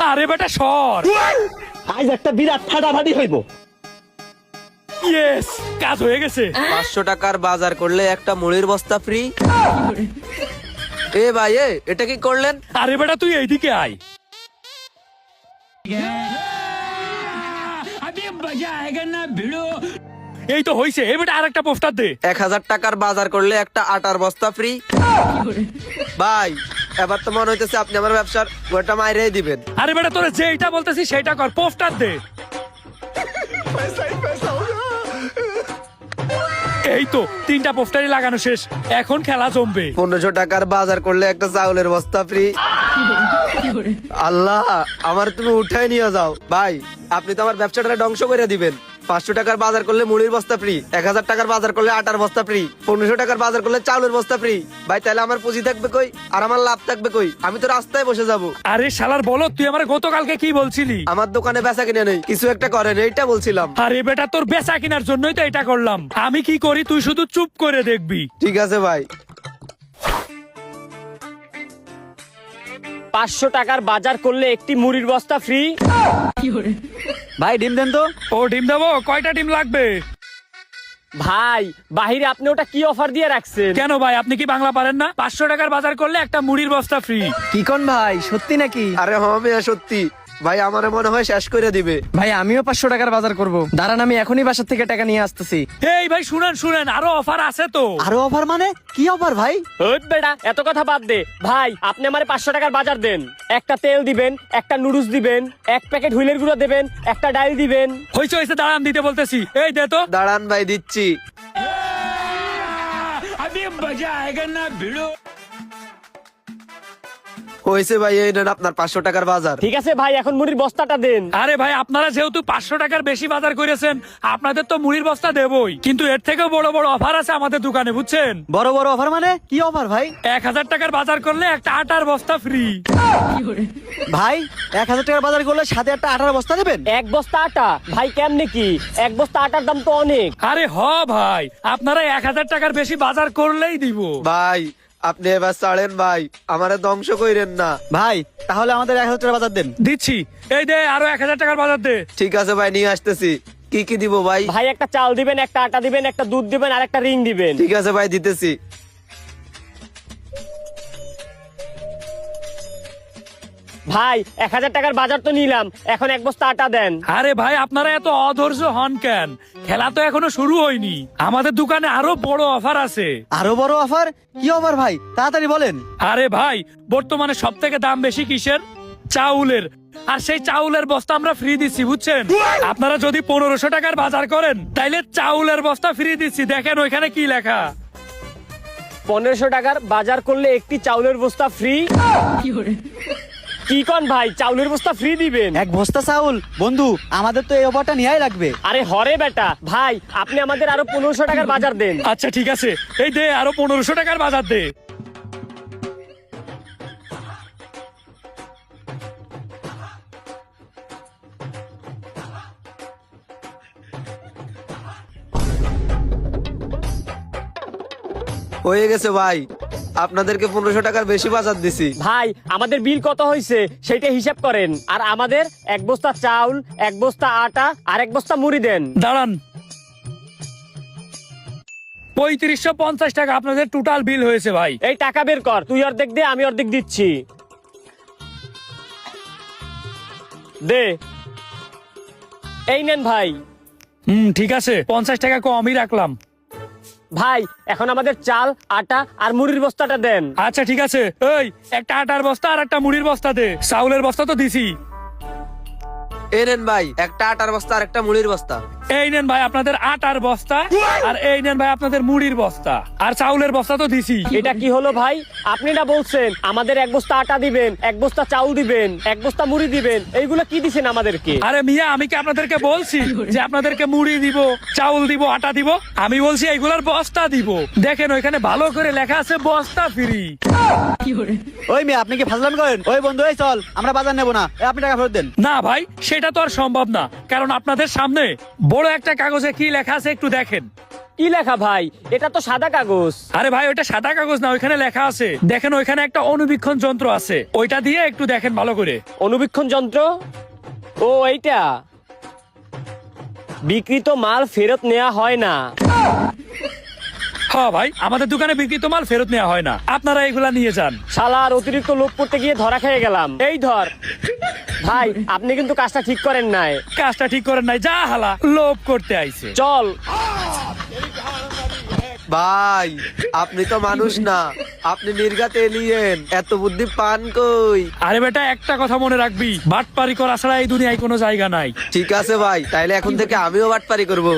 আরে বেটা সর, আজ একটা বিরাট ফাটাফাটি হইব। ইয়েস, কাজ হয়ে গেছে। 500 টাকার বাজার করলে একটা মুড়ির বস্তা ফ্রি। এ ভাই এটা কি করলেন? আরে বেটা তুই এইদিকে আয়। এই তো হইছে, এ বেটা আরেকটা পোস্টার দে। 1000 টাকার বাজার করলে একটা আটার বস্তা ফ্রি। ভাই এবার তো মনে হইতেছে আপনি আমার ব্যবসার গোটা মাইরেই দিবেন। আরে বেটা তোরে যেটা বলতেছি সেটা কর, পোস্টার দে। এই তো 3টা পোস্টারই লাগানো শেষ, এখন খেলা জমবে। 1500 টাকার বাজার করলে একটা চাউলের বস্তা ফ্রি। আল্লাহ, আমার তুমি উঠাই নিয়ে যাও। ভাই আপনি তো আমার ব্যবসাটা ধ্বংস করে দিবেন। 500 টাকার বাজার করলে মুড়ির বস্তা ফ্রি, 1000 টাকার বাজার করলে আটার বস্তা ফ্রি, 1500 টাকার বাজার করলে চাউলের বস্তা ফ্রি। ভাই তাহলে আমার পুঁজি থাকবে কই আর আমার লাভ থাকবে কই? আমি তো রাস্তায় বসে যাব। আরে শালার বলো, তুই আমার গতকালকে কি বলছিলি? আমার দোকানে বেচা কিনে নেই, কিছু একটা করেন, এইটা বলছিলাম। আরে বেটা তোর বেচা কেনার জন্যই তো এটা করলাম। আমি কি করি তুই শুধু চুপ করে দেখবি। ঠিক আছে ভাই। 500 টাকার বাজার করলে একটি মুড়ির বস্তা ফ্রি। ভাই ডিম দেন তো। ও ডিম দেবো, কয়টা ডিম লাগবে? ভাই বাহিরে আপনি ওটা কি অফার দিয়ে রাখছেন? কেন ভাই, আপনি কি বাংলা পারেন না? 500 টাকার বাজার করলে একটা মুড়ির বস্তা ফ্রি। কি কোন ভাই, সত্যি নাকি? আরে হ্যাঁ সত্যি ভাই, আমার মনে হয় শেষ করে দিবে। ভাই আমিও 500 টাকার বাজার করব। দাঁড়ান আমি এখনই বাসার থেকে টাকা নিয়ে আসতেছি। এই ভাই শুনেন শুনেন, আরো অফার আছে তো। আরো অফার মানে? কি অফার ভাই? ওই বেটা এত কথা বাদ দে। ভাই আপনি আমারে 500 টাকার বাজার দেন। একটা তেল দিবেন, একটা নুডলস দিবেন, এক প্যাকেট হুইলের গুঁড়ো দেবেন, একটা ডাল দিবেন। হইছে হইছে, দাঁড়ান দিতে বলতেছি। এই দে তো। দাঁড়ান ভাই দিচ্ছি। হয়েছে ভাই, এই নেন আপনার 500 টাকার বাজার। ঠিক আছে ভাই, এখন মুড়ির বস্তাটা দেন। আরে ভাই আপনারা যেহেতু 500 টাকার বেশি বাজার করেছেন, আপনাদের তো মুড়ির বস্তা দেবই, কিন্তু এর থেকেও বড় বড় অফার আছে আমাদের দোকানে, বুঝছেন? বড় বড় অফার মানে? কি অফার ভাই? 1000 টাকার বাজার করলে একটা আটার বস্তা ফ্রি। ভাই 1000 টাকার বাজার করলে সাথে একটা আটার বস্তা দেবেন? এক বস্তা আটা? ভাই কেমনে কি? এক বস্তা আটার দাম তো অনেক। আরে হ ভাই, আপনারা 1000 টাকার বেশি বাজার করলেই দিব। ভাই আপনি এবার ছাড়েন ভাই, আমারে ধ্বংস কইরেন না। ভাই তাহলে আমাদের 1000 টাকার বাজার দেন। দিচ্ছি, এই দে আরো 1000 টাকার বাজার দে। ঠিক আছে ভাই, নিয়ে আসতেছি। কি কি দিব ভাই? ভাই একটা চাল দিবেন, একটা আটা দিবেন, একটা দুধ দিবেন আর একটা রিং দিবেন। ঠিক আছে ভাই, দিতেছি। ভাই 1000 টাকার বাজার তো নিলাম, এখন এক বস্তা আটা দেন। আরে ভাই আপনারা এত অধৈর্য হন কেন? খেলা তো এখনো শুরু হয়নি, আমাদের দোকানে আরো বড় অফার আছে। আরো বড় অফার? কি অফার ভাই, তাড়াতাড়ি বলেন। আরে ভাই বর্তমানে সব থেকে দাম বেশি কিসের? চাউলের। আর সেই চাউলের বস্তা আমরা ফ্রি দিচ্ছি, বুঝছেন? আপনারা যদি 1500 টাকার বাজার করেন তাইলে চাউলের বস্তা ফ্রি দিচ্ছি। দেখেন ওইখানে কি লেখা। 1500 টাকার বাজার করলে একটি চাউলের বস্তা ফ্রি। কি কোন ভাই, চাউলের বস্তা ফ্রি দিবেন? এক বস্তা চাউল? বন্ধু আমাদের তো এই অফারটা নিয়েই লাগবে। আরে হরে বেটা, ভাই আপনি আমাদের আরো 1500 টাকার বাজার দেন। আচ্ছা ঠিক আছে, এই দে আরো 1500 টাকার বাজার দে। হয়ে গেছে ভাই, আপনাদেরকে 1500 টাকার বেশি বাজার দিছি। ভাই আমাদের বিল কত হয়েছে সেটা হিসাব করেন, আর আমাদের এক বস্তা চাউল, এক বস্তা আটা আর এক বস্তা মুড়ি দেন। দাঁড়ান, 3550 টাকা আপনাদের টোটাল বিল হয়েছে ভাই। এই টাকা বের কর, তুই অর্ধেক দে, আমি অর্ধেক দিচ্ছি। দে, এই নেন ভাই। ঠিক আছে, 50 টাকা কমই রাখলাম। ভাই এখন আমাদের চাল, আটা আর মুড়ির বস্তাটা দেন। আচ্ছা ঠিক আছে, এই একটা আটার বস্তা আর একটা মুড়ির বস্তা দে। চাউলের বস্তা তো দিছি। এই নেন ভাই একটা আটার বস্তা আর একটা মুড়ির বস্তা। এই নেন ভাই আপনাদের আটার বস্তা, আর এই নেন ভাই আপনাদের মুড়ির বস্তা, আর চাউলের বস্তা তো দিছি। এটা কি হলো ভাই? আপনি না বলছেন আমাদের এক বস্তা আটা দিবেন, এক বস্তা চাউল দিবেন, এক বস্তা মুড়ি দিবেন, এইগুলো কি দিছেন আমাদেরকে? আরে মিয়া, আমি কি আপনাদেরকে বলছি যে আপনাদেরকে মুড়ি দিব, চাউল দিব, আটা দিব? আমি বলছি এইগুলার বস্তা দিব। দেখেন ওইখানে ভালো করে লেখা আছে বস্তা ফ্রি। ওই মেয়ে আপনি কি ফাজলামি করেন? ওই বন্ধু এই চল, আমরা বাজার নেব না, আপনি টাকা ফেরত দেন। না ভাই, সেটা তো আর সম্ভব না, কারণ আপনাদের সামনে বড় একটা কাগজে কি লেখা আছে একটু দেখেন। কি লেখা ভাই? এটা তো সাদা কাগজ। আরে ভাই ওইটা সাদা কাগজ না, ওইখানে লেখা আছে দেখেন, ওইখানে একটা অনুবীক্ষণ যন্ত্র আছে, ওইটা দিয়ে একটু দেখেন ভালো করে। অনুবীক্ষণ যন্ত্র? ও এইটা। বিক্রিত মাল ফেরত নেওয়া হয় না। হ্যাঁ ভাই, আমাদের দোকানে বিক্রিত মাল ফেরত নেওয়া হয় না, আপনারা এগুলা নিয়ে যান। শালার অতিরিক্ত লোভ করতে গিয়ে ধরা খেয়ে গেলাম। এই ধর ভাই, আপনি কিন্তু কাজটা ঠিক করেন নাই। কাজটা ঠিক করেন নাই, যা হালা লোভ করতে আইছে। চল। ভাই আপনি তো মানুষ না, আপনি নির্ঘাত এলিয়েন, এত বুদ্ধি পান কই? আরে বেটা একটা কথা মনে রাখবি, বাটপারি করা ছাড়া এই দুনিয়ায় কোনো জায়গা নাই। ঠিক আছে ভাই, তাইলে এখন থেকে আমিও বাটপারি করব।